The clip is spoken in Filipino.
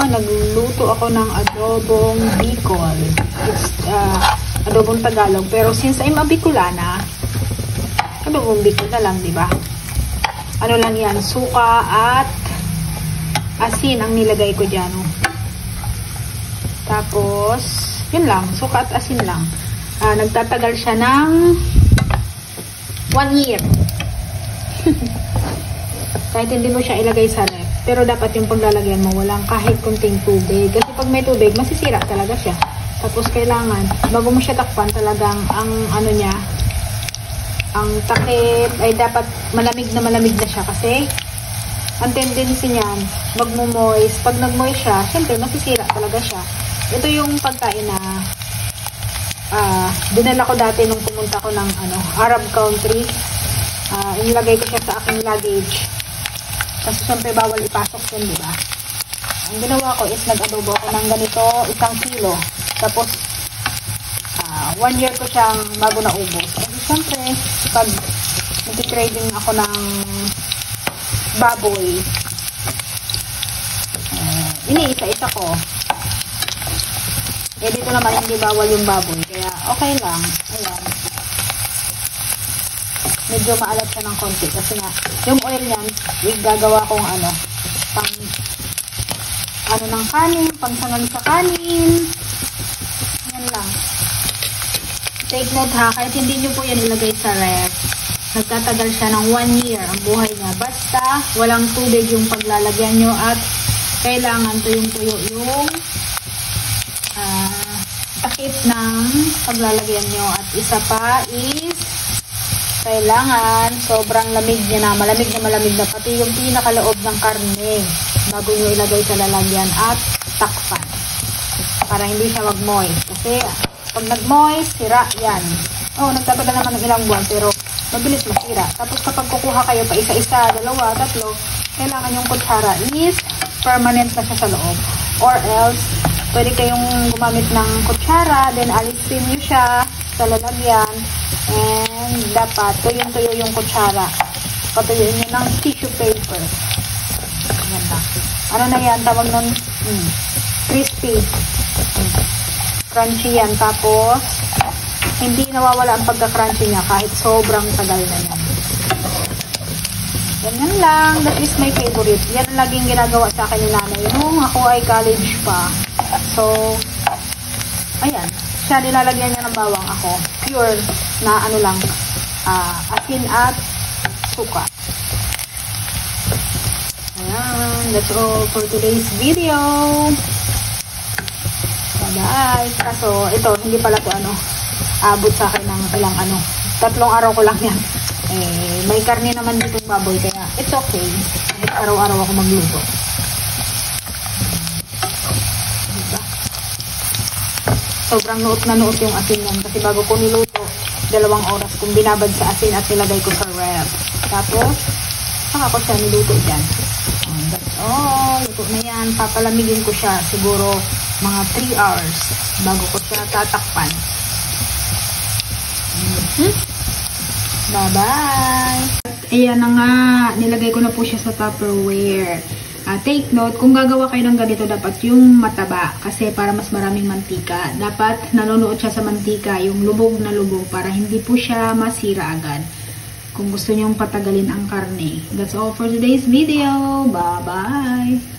nagluluto ako ng adobong Bicol. It's adobong Tagalog. Pero since I'm a Bicolana, adobong Bicol na lang, di ba? Ano lang yan, suka at asin ang nilagay ko dyan. Oh. Tapos, yun lang, suka at asin lang. Nagtatagal siya ng 1 year. Kahit hindi mo siya ilagay sa ref. Pero dapat yung paglalagyan mo, walang kahit kunting tubig. Kasi pag may tubig, masisira talaga siya. Tapos kailangan, bago mo siya takpan, talagang ang ano niya, ang takip ay dapat malamig na siya. Kasi, ang tendency niyan, magmo-moist. Pag nag-moist siya, syempre masisira talaga siya. Ito yung pagkain na dinala ko dati nung pumunta ko ng Arab country. Inilagay ko siya sa aking luggage. Kasi syempre bawal ipasok yun, di ba? Ang ginawa ko is nag-adobo ako ng ganito, 1 kilo. Tapos, 1 year ko siyang bago na ubos. Kasi syempre, pag nag-craving ako ng baboy, iniisa-isa ko. Dito naman hindi bawal yung baboy. Kaya okay lang. Ayan. Medyo maalat siya ng konti kasi nga yung oil niyan gagawa kong pang ng kanin, pang sangan sa kanin. Yan lang. Take note ha, kahit hindi nyo po yan ilagay sa ref, nagtatagal siya ng 1 year ang buhay niya. Basta walang tubig yung paglalagyan nyo at kailangan tuyong-tuyo yung takip ng paglalagyan nyo. At isa pa is kailangan sobrang lamig niya na, malamig na pati yung pinakaloob ng karne bago nyo ilagay sa lalagyan at takpan para hindi siya mag-moist. Kasi pag nag-moist, sira yan. Nagtatagal naman ng ilang buwan pero mabilis masira. Tapos kapag kukuha kayo pa isa-isa, 2, 3, kailangan yung kutsara is permanent na siya sa loob. Or else, pwede kayong gumamit ng kutsara, then alisin nyo siya sa lalagyan. And dapat tuyong-tuyo yung kutsara. Patuyuin nyo ng tissue paper. Ayan na. Ano na yan? Tawag nun? Crispy. Crunchy yan. Tapos, hindi nawawala ang pagka-crunchy niya kahit sobrang tagal na yan. Ganyan lang. That is my favorite. Yan ang laging ginagawa sa akin ni nanay nung ako ay college pa. So, ayan. Siya, nilalagyan niya ng bawang, ako. Pure na lang, asin at suka. Ayan. That's all for today's video. Bye-bye. Kaso, ito, hindi pala ito, abot sa akin ng ilang 3 araw ko lang yan. May karne naman ditong baboy, kaya it's okay. Kahit araw-araw ako magluto. Sobrang nuot na nuot yung asin yan. Kasi bago ko niluto, 2 oras kung binabad sa asin at nilagay ko sa ref. Tapos, saka ko siya niluto dyan. That's all. Luto na yan. Papalamigin ko siya siguro mga 3 hours bago ko siya tatakpan. Bye-bye! Ayan na nga. Nilagay ko na po siya sa Tupperware. Take note, kung gagawa kayo ng ganito, dapat yung mataba. Kasi para mas maraming mantika. Dapat nanonood siya sa mantika, yung lubog na lubog, para hindi po siya masira agad. Kung gusto nyong patagalin ang karne. That's all for today's video. Bye-bye!